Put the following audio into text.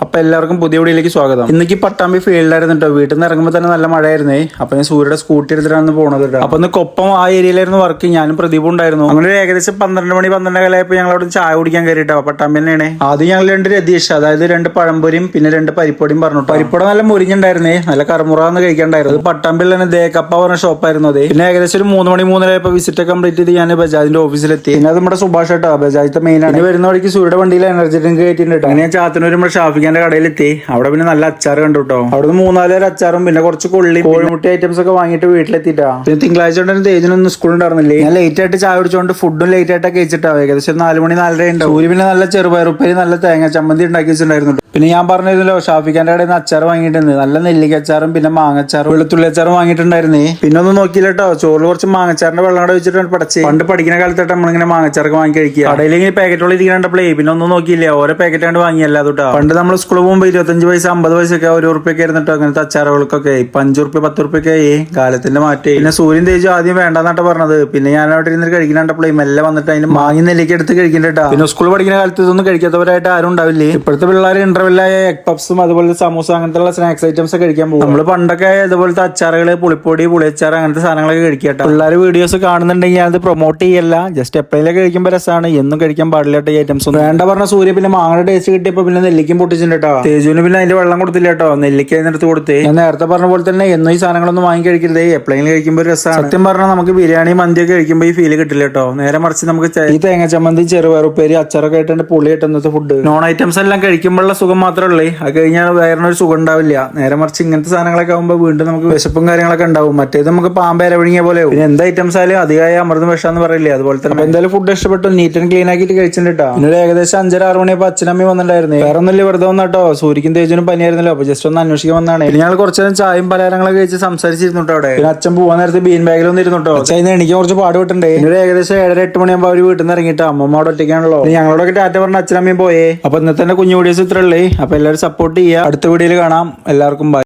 അപ്പൊ എല്ലാവർക്കും പുതിയ വീഡിയോയിലേക്ക് സ്വാഗതം. ഇന്നേക്ക് പട്ടാമ്പി ഫീൽഡിലായിരുന്നു കേട്ടോ. വീട്ടിൽ നിന്ന് ഇറങ്ങുമ്പോൾ തന്നെ നല്ല മഴയായിരുന്നേ. അപ്പൊ ഞാൻ സൂര്യയുടെ സ്കൂട്ടി എടുത്തിട്ടാണ് പോകുന്നത് കേട്ടോ. അപ്പൊ ഒന്ന് കൊപ്പം ആ ഏരിയയിലായിരുന്നു വർക്ക്. ഞാനും പ്രദീപും ഉണ്ടായിരുന്നു. അങ്ങനെ ഏകദേശം 12 മണി 12 കാലമായപ്പോൾ ഞങ്ങൾ അവിടെ ചായ കുടിക്കാൻ കയറിട്ടോ. പട്ടാമ്പി തന്നെയാണ്. ആദ്യം ഞങ്ങൾ 2 രതീഷ്, അതായത് 2 പഴംപൊരിയും പിന്നെ 2 പരിപ്പൊടിയും പറഞ്ഞു. പരിപ്പൊട നല്ല മുരിഞ്ഞുണ്ടായിരുന്നേ, നല്ല കറുമുറാന്ന് കഴിക്കാണ്ടായിരുന്നു. അത് പട്ടാമ്പിയിൽ തന്നെ ദേക്കപ്പ പറഞ്ഞ ഷോപ്പായിരുന്നു അത്. പിന്നെ ഏകദേശം ഒരു 3 മണി 3:30 ആയപ്പോൾ വിസിറ്റ് കംപ്ലീറ്റ് ചെയ്ത് ഞാൻ ബജാജിന്റെ ഓഫീസിലെത്തി. പിന്നെ അത് നമ്മുടെ സുഭാഷ് കേട്ടോ, ബജാജിന്റെ മെയിൻ ആണ്. വരുന്ന വഴിക്ക് സൂര്യയുടെ വണ്ടിയിൽ എനർജി ഡ്രിങ്ക് കയറ്റിട്ടുണ്ട്. അങ്ങനെ ഞാൻ ചാത്തനൂർ നമ്മുടെ ഷാഫിഖാന്റെ കടയിലെത്തി. അവിടെ പിന്നെ നല്ല അച്ചാർ കണ്ടു കേട്ടോ. അവിടെ 3-4 അച്ചാറും പിന്നെ കുറച്ച് കൊള്ളി കോഴിമുട്ടി ഐറ്റംസ് ഒക്കെ വാങ്ങിയിട്ട് വീട്ടിലെത്തിട്ടാ. പിന്നെ തിങ്കളാഴ്ച കൊണ്ട് തേജിനൊന്നും സ്കൂൾ ഉണ്ടായിരുന്നില്ലേ. ഞാൻ ലേറ്റ് ആയിട്ട് ചായ കുടിച്ചോണ്ട് ഫുഡും ലേറ്റ് ആയിട്ടൊക്കെ കഴിച്ചിട്ടാ. ഏകദേശം 4 മണി 4:30 ഉണ്ടാവും. സൂര്യ പിന്നെ നല്ല ചെറുപയറുപ്പേരി നല്ല തേങ്ങ ചമ്മന്തി ഉണ്ടാക്കി വെച്ചിട്ടുണ്ടായിരുന്നു. പിന്നെ ഞാൻ പറഞ്ഞിരുന്നല്ലോ ഷാഫിഖാന്റെ കടയിൽ നിന്ന് അച്ചാർ വാങ്ങിയിട്ടുണ്ട്. നല്ല നെല്ലിക്ക അച്ചാറും പിന്നെ മാങ്ങച്ചാറും വെളുത്തുള്ളി അച്ചാറും വാങ്ങിയിട്ടുണ്ടായിരുന്നേ. പിന്നെ ഒന്നും നോക്കിയില്ല കേട്ടോ. ചോറിൽ കുറച്ച് മാങ്ങച്ചാറിന്റെ വെള്ളം കൂടെ വെച്ചിട്ട് പടച്ച്. പണ്ട് പഠിക്കുന്ന കാലത്തൊട്ട് നമ്മളിങ്ങനെ മാങ്ങച്ചാറൊക്കെ വാങ്ങി കഴിക്കുക. കടയിൽ ഇങ്ങനെ പാക്കറ്റുകൾ ഇരിക്കണ്ടപ്പോഴേ പിന്നെ ഒന്നും നോക്കിയില്ല. ഓരോ പാക്കറ്റ് കണ്ട് വാങ്ങിയല്ല കേട്ടോ. പണ്ട് നമ്മൾ സ്കൂളിൽ പോകുമ്പോൾ 25 പൈസ 50 പൈസയൊക്കെ 1 ഉറുപ്പ്യൊക്കെ ആയിരുന്നിട്ടോ അങ്ങനത്തെ അച്ചാറുകൾക്കൊക്കെ. ഇപ്പൊ 5 ഉറുപ്പ്യ 10 ഉറുപ്പ്യൊക്കെ ആയി. കാലത്തിന്റെ മാറ്റേ. പിന്നെ സൂര്യൻ തേജു ആദ്യം വേണ്ടെന്നാട്ടോ പറഞ്ഞത്. പിന്നെ ഞാൻ അവിടെ ഇരുന്ന് കഴിക്കുന്നുണ്ടപ്പോഴേ മെല്ലെ വന്നിട്ട് അതിന് മാങ്ങി നെല്ലിക്ക് എടുത്ത് കഴിക്കണ്ടേട്ടാ. പിന്നെ സ്കൂൾ പഠിക്കുന്ന കാലത്ത് ഇതൊന്നും കഴിക്കാത്തവരായിട്ട് ആരും ഉണ്ടാവില്ലേ. ഇപ്പോഴത്തെ പിള്ളേർ ഇന്റർവെല്ലായ എഗ് പപ്സും അതുപോലെ സമൂസ അങ്ങനത്തെ സ്നാക്സ് ഐറ്റംസ് കഴിക്കാൻ പോകും. നമ്മള് പണ്ടൊക്കെ ഇതുപോലത്തെ അച്ചാറുകള് പുളിപ്പൊടി പുളിയച്ചാറ് അങ്ങനത്തെ സാധനങ്ങളൊക്കെ കഴിക്കട്ടെ. പിള്ളേർ വീഡിയോസ് കാണുന്നുണ്ടെങ്കിൽ അത് പ്രൊമോട്ട് ചെയ്യല്ല. ജസ്റ്റ് എപ്പോഴെങ്കിലും കഴിക്കുമ്പോൾ രസമാണ്. എന്നും കഴിക്കാൻ പാടില്ല ഈ ഐറ്റംസ് ഒന്നും. വേണ്ട പറഞ്ഞ സൂര്യ പിന്നെ മാങ്ങയുടെ ടേസ്റ്റ് കിട്ടിയപ്പോ പിന്നെ നെല്ലിക്കും പൊട്ടിച്ചിട്ടുണ്ട് കേട്ടോ. തേജുവിന് പിന്നെ അതിന്റെ വെള്ളം കൊടുത്തില്ല കേട്ടോ. നെല്ലിക്ക എടുത്ത് കൊടുത്ത്. ഞാൻ നേരത്തെ പറഞ്ഞ പോലെ തന്നെ എന്നും ഈ സാധനങ്ങളൊന്നും വാങ്ങി കഴിക്കരുത്. എപ്പോഴെങ്കിലും കഴിക്കുമ്പോൾ രസമാണ്. സത്യം പറഞ്ഞാൽ നമുക്ക് ബിരിയാണി മന്തിയൊക്കെ കഴിക്കുമ്പോൾ ഈ ഫീല് കിട്ടില്ല കേട്ടോ. നേരെ മറിച്ച് നമുക്ക് ഈ തേങ്ങ ചമ്മന്തി ചെറുപയറുപ്പേരി അച്ചാറൊക്കെ ആയിട്ടുണ്ട് പൊളി കിട്ടുന്നത് ഫുഡ്. നോൺ ഐറ്റംസ് എല്ലാം കഴിക്കുമ്പോഴുള്ള സുഖം മാത്രമേ ഉള്ളൂ. അത് കഴിഞ്ഞാൽ വേറൊരു സുഖം ഉണ്ടാവില്ല. നേരെ മറിച്ച് ഇങ്ങനത്തെ സാധനങ്ങളൊക്കെ ആകുമ്പോൾ വീണ്ടും നമുക്ക് വിശപ്പും കാര്യങ്ങളൊക്കെ ഉണ്ടാവും. മറ്റേത് നമുക്ക് പാമ്പേര വിഴുങ്ങിയ പോലെ. പിന്നെ എന്ത് ഐറ്റംസ് ആയാലും അധികമായ അമൃതം വിഷാന്ന് പറയില്ലേ, അതുപോലെ തന്നെ എന്തായാലും ഫുഡ് ഇഷ്ടപ്പെട്ടു. നീറ്റ് ആൻഡ് ക്ലീൻ ആക്കിയിട്ട് കഴിച്ചിട്ടാ. പിന്നെ ഏകദേശം 5:30-6 മണിയപ്പോൾ അച്ഛനമ്മയും വന്നിട്ടുണ്ടായിരുന്നു. വേറെ ഒന്നുമില്ല, വെറുതെ വന്നാട്ടോ. സൂര്യക്കും തേജുനും പനിയായിരുന്നല്ലോ. അപ്പൊ ജസ്റ്റ് ഒന്ന് അന്വേഷിക്കാൻ വന്നാണ്. പിന്നെ ഞങ്ങൾ കുറച്ചു നേരം ചായയും പലഹാരങ്ങളൊക്കെ കഴിച്ച് സംസാരിച്ചിരുന്നു അവിടെ. പിന്നെ അച്ഛൻ പോകാൻ നേരത്തെ ബീൻ ബാഗിലൊന്നും ഇരുന്നുട്ടോ. അച്ഛൻ എനിക്ക് കുറച്ച് പാട് വിട്ടുണ്ട്. പിന്നെ ഏകദേശം 7-8 മണിയാകുമ്പോൾ അവര് വീട്ടിൽ നിന്ന് ഇറങ്ങിയിട്ട് അമ്മമ്മ അവിടെ ഒറ്റയ്ക്കാണല്ലോ. ഞങ്ങളോടൊക്കെ ടാറ്റ പറഞ്ഞ അച്ഛനമ്മയും പോയേ. അപ്പൊ ഇന്നത്തെ കുഞ്ഞു വീഡിയോസ് ഇത്രയുള്ളേ. അപ്പൊ എല്ലാവരും സപ്പോർട്ട് ചെയ്യുക. അടുത്ത വീഡിയോയിൽ കാണാം. എല്ലാവർക്കും ബൈ.